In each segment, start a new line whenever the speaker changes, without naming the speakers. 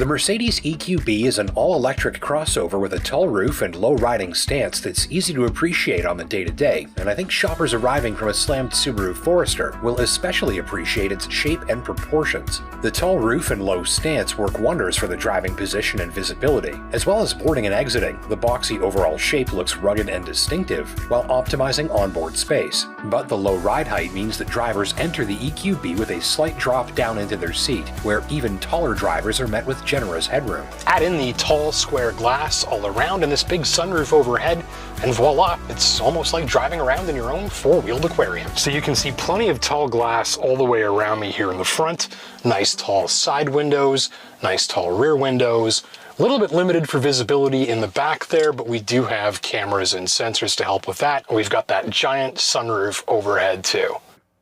The Mercedes EQB is an all-electric crossover with a tall roof and low-riding stance that's easy to appreciate on the day-to-day, and I think shoppers arriving from a slammed Subaru Forester will especially appreciate its shape and proportions. The tall roof and low stance work wonders for the driving position and visibility, as well as boarding and exiting. The boxy overall shape looks rugged and distinctive, while optimizing onboard space. But the low ride height means that drivers enter the EQB with a slight drop down into their seat, where even taller drivers are met with generous headroom.
Add in the tall square glass all around and this big sunroof overhead, and voila, it's almost like driving around in your own four-wheeled aquarium. So you can see plenty of tall glass all the way around me here in the front, nice tall side windows, nice tall rear windows, a little bit limited for visibility in the back there, but we do have cameras and sensors to help with that. We've got that giant sunroof overhead too.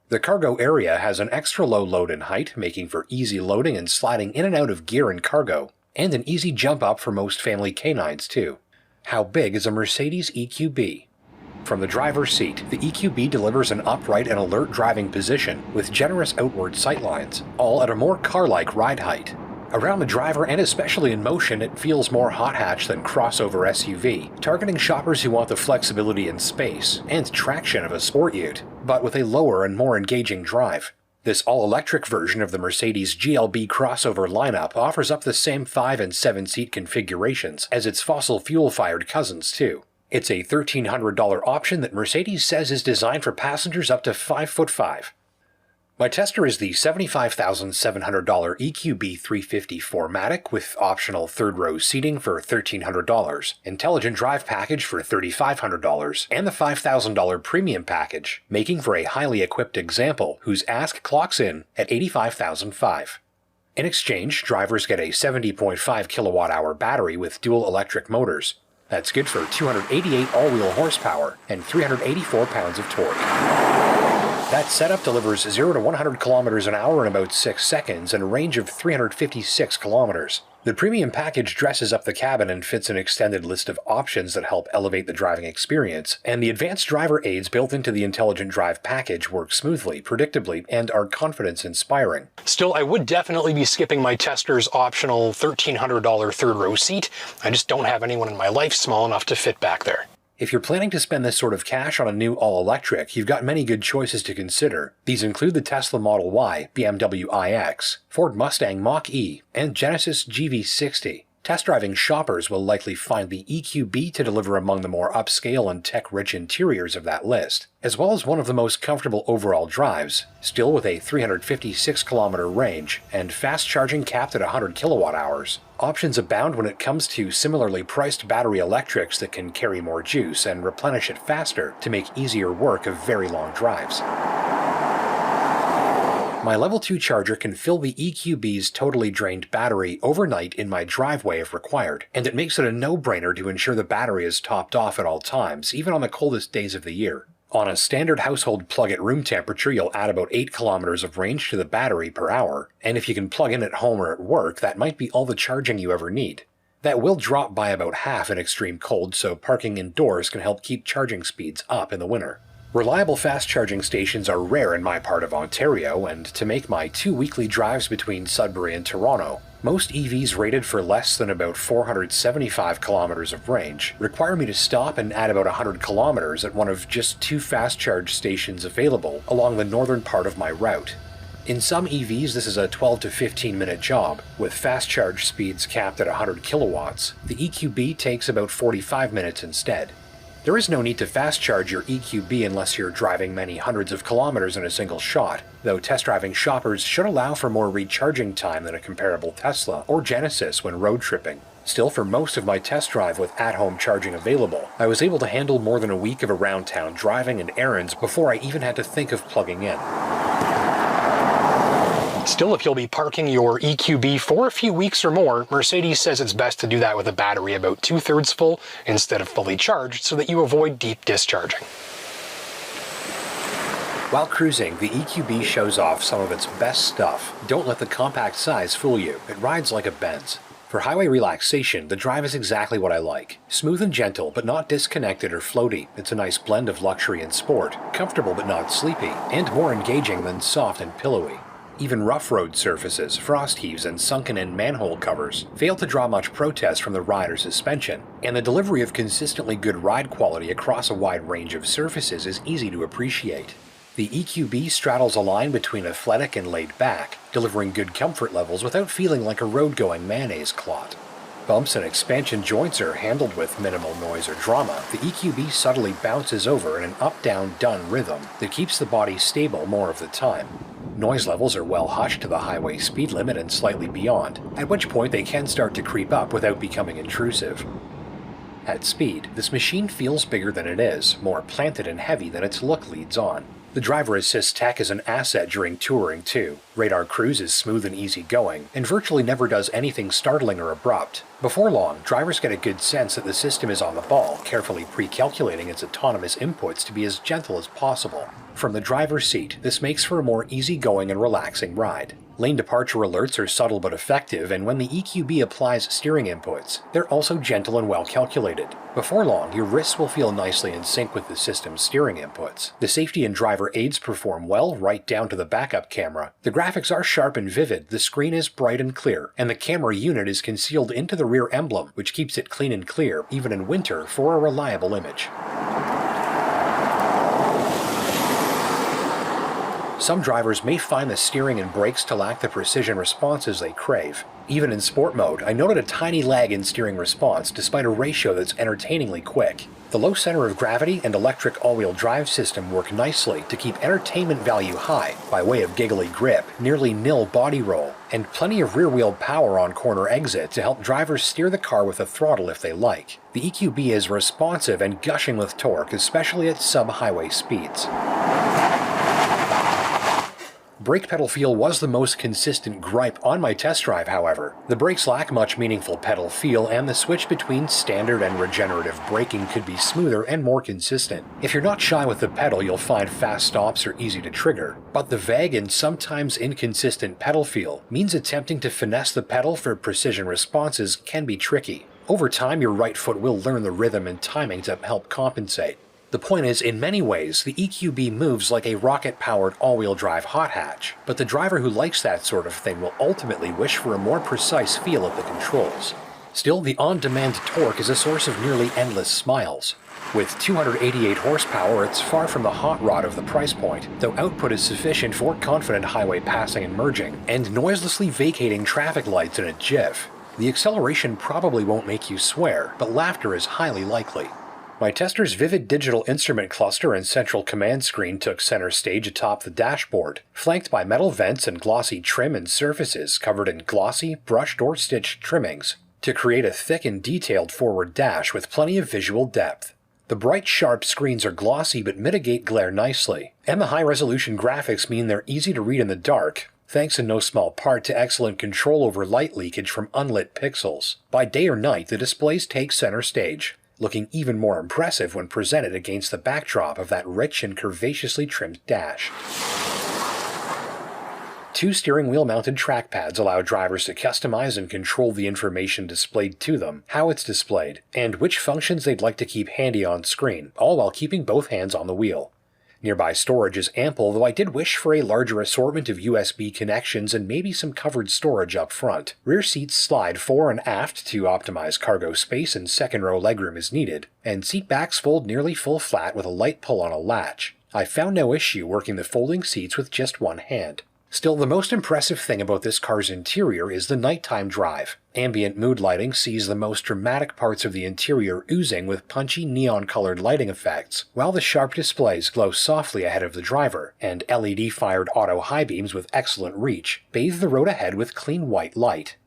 The cargo area has an extra low load in height, making for easy loading and sliding in and out of gear and cargo, and an easy jump up for most family canines too. How big is a Mercedes EQB? From the driver's seat, the EQB delivers an upright and alert driving position with generous outward sightlines, all at a more car-like ride height. Around the driver and especially in motion, it feels more hot hatch than crossover SUV, targeting shoppers who want the flexibility and space and traction of a sport ute, but with a lower and more engaging drive. This all-electric version of the Mercedes GLB crossover lineup offers up the same 5- and 7-seat configurations as its fossil fuel-fired cousins too. It's a $1,300 option that Mercedes says is designed for passengers up to 5'5". My tester is the $75,700 EQB 350 4MATIC with optional third-row seating for $1,300, Intelligent Drive package for $3,500, and the $5,000 Premium package, making for a highly equipped example whose ask clocks in at $85,500. In exchange, drivers get a 70.5 kilowatt-hour battery with dual electric motors. That's good for 288 all-wheel horsepower and 384 pounds of torque. That setup delivers 0 to 100 kilometers an hour in about 6 seconds and a range of 356 kilometers. The premium package dresses up the cabin and fits an extended list of options that help elevate the driving experience, and the advanced driver aids built into the Intelligent Drive package work smoothly, predictably, and are confidence-inspiring.
Still, I would definitely be skipping my tester's optional $1,300 third-row seat. I just don't have anyone in my life small enough to fit back there.
If you're planning to spend this sort of cash on a new all-electric, you've got many good choices to consider. These include the Tesla Model Y, BMW iX, Ford Mustang Mach-E, and Genesis GV60. Test-driving shoppers will likely find the EQB to deliver among the more upscale and tech-rich interiors of that list, as well as one of the most comfortable overall drives, still with a 356-kilometer range and fast charging capped at 100 kilowatt-hours. Options abound when it comes to similarly priced battery electrics that can carry more juice and replenish it faster to make easier work of very long drives. My Level 2 charger can fill the EQB's totally drained battery overnight in my driveway if required, and it makes it a no-brainer to ensure the battery is topped off at all times, even on the coldest days of the year. On a standard household plug at room temperature, you'll add about 8 kilometers of range to the battery per hour, and if you can plug in at home or at work, that might be all the charging you ever need. That will drop by about half in extreme cold, so parking indoors can help keep charging speeds up in the winter. Reliable fast charging stations are rare in my part of Ontario, and to make my 2 weekly drives between Sudbury and Toronto, most EVs rated for less than about 475 kilometers of range require me to stop and add about 100 kilometers at one of just 2 fast charge stations available along the northern part of my route. In some EVs, this is a 12 to 15 minute job. With fast charge speeds capped at 100 kilowatts, the EQB takes about 45 minutes instead. There is no need to fast charge your EQB unless you're driving many hundreds of kilometers in a single shot, though test driving shoppers should allow for more recharging time than a comparable Tesla or Genesis when road tripping. Still, for most of my test drive with at-home charging available, I was able to handle more than a week of around-town driving and errands before I even had to think of plugging in.
Still, if you'll be parking your EQB for a few weeks or more, Mercedes says it's best to do that with a battery about 2/3 full instead of fully charged so that you avoid deep discharging.
While cruising, the EQB shows off some of its best stuff. Don't let the compact size fool you. It rides like a Benz. For highway relaxation, the drive is exactly what I like. Smooth and gentle, but not disconnected or floaty. It's a nice blend of luxury and sport, comfortable but not sleepy, and more engaging than soft and pillowy. Even rough road surfaces, frost heaves, and sunken-in manhole covers fail to draw much protest from the rider's suspension, and the delivery of consistently good ride quality across a wide range of surfaces is easy to appreciate. The EQB straddles a line between athletic and laid back, delivering good comfort levels without feeling like a road-going mayonnaise clot. Bumps and expansion joints are handled with minimal noise or drama. The EQB subtly bounces over in an up-down-done rhythm that keeps the body stable more of the time. Noise levels are well hushed to the highway speed limit and slightly beyond, at which point they can start to creep up without becoming intrusive. At speed, this machine feels bigger than it is, more planted and heavy than its look leads on. The driver assist tech is an asset during touring too. Radar cruise is smooth and easygoing, and virtually never does anything startling or abrupt. Before long, drivers get a good sense that the system is on the ball, carefully pre-calculating its autonomous inputs to be as gentle as possible. From the driver's seat, this makes for a more easygoing and relaxing ride. Lane departure alerts are subtle but effective, and when the EQB applies steering inputs, they're also gentle and well calculated. Before long, your wrists will feel nicely in sync with the system's steering inputs. The safety and driver aids perform well right down to the backup camera. The graphics are sharp and vivid, the screen is bright and clear, and the camera unit is concealed into the rear emblem, which keeps it clean and clear, even in winter, for a reliable image. Some drivers may find the steering and brakes to lack the precision responses they crave. Even in sport mode, I noted a tiny lag in steering response despite a ratio that's entertainingly quick. The low center of gravity and electric all-wheel drive system work nicely to keep entertainment value high by way of giggly grip, nearly nil body roll, and plenty of rear-wheel power on corner exit to help drivers steer the car with a throttle if they like. The EQB is responsive and gushing with torque, especially at sub-highway speeds. Brake pedal feel was the most consistent gripe on my test drive, however. The brakes lack much meaningful pedal feel, and the switch between standard and regenerative braking could be smoother and more consistent. If you're not shy with the pedal, you'll find fast stops are easy to trigger, but the vague and sometimes inconsistent pedal feel means attempting to finesse the pedal for precision responses can be tricky. Over time, your right foot will learn the rhythm and timing to help compensate. The point is, in many ways, the EQB moves like a rocket-powered all-wheel drive hot hatch, but the driver who likes that sort of thing will ultimately wish for a more precise feel at the controls. Still, the on-demand torque is a source of nearly endless smiles. With 288 horsepower, it's far from the hot rod of the price point, though output is sufficient for confident highway passing and merging, and noiselessly vacating traffic lights in a jiff. The acceleration probably won't make you swear, but laughter is highly likely. My tester's vivid digital instrument cluster and central command screen took center stage atop the dashboard, flanked by metal vents and glossy trim and surfaces covered in glossy, brushed or stitched trimmings, to create a thick and detailed forward dash with plenty of visual depth. The bright, sharp screens are glossy but mitigate glare nicely, and the high-resolution graphics mean they're easy to read in the dark, thanks in no small part to excellent control over light leakage from unlit pixels. By day or night, the displays take center stage, looking even more impressive when presented against the backdrop of that rich and curvaceously trimmed dash. 2 steering wheel-mounted trackpads allow drivers to customize and control the information displayed to them, how it's displayed, and which functions they'd like to keep handy on screen, all while keeping both hands on the wheel. Nearby storage is ample, though I did wish for a larger assortment of USB connections and maybe some covered storage up front. Rear seats slide fore and aft to optimize cargo space and second-row legroom as needed, and seat backs fold nearly full flat with a light pull on a latch. I found no issue working the folding seats with just one hand. Still, the most impressive thing about this car's interior is the nighttime drive. Ambient mood lighting sees the most dramatic parts of the interior oozing with punchy neon-colored lighting effects, while the sharp displays glow softly ahead of the driver, and LED-fired auto high beams with excellent reach bathe the road ahead with clean white light.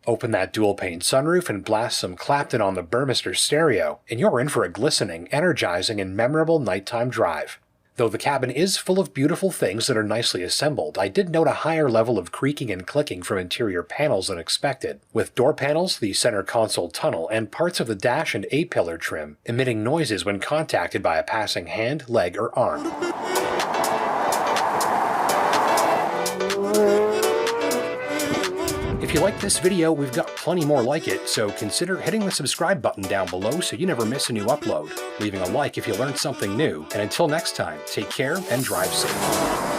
Open that dual-pane sunroof and blast some Clapton on the Burmester stereo, and you're in for a glistening, energizing, and memorable nighttime drive. Though the cabin is full of beautiful things that are nicely assembled, I did note a higher level of creaking and clicking from interior panels than expected, with door panels, the center console tunnel, and parts of the dash and A-pillar trim emitting noises when contacted by a passing hand, leg, or arm. If you like this video, we've got plenty more like it, so consider hitting the subscribe button down below so you never miss a new upload, leaving a like if you learned something new, and until next time, take care and drive safe.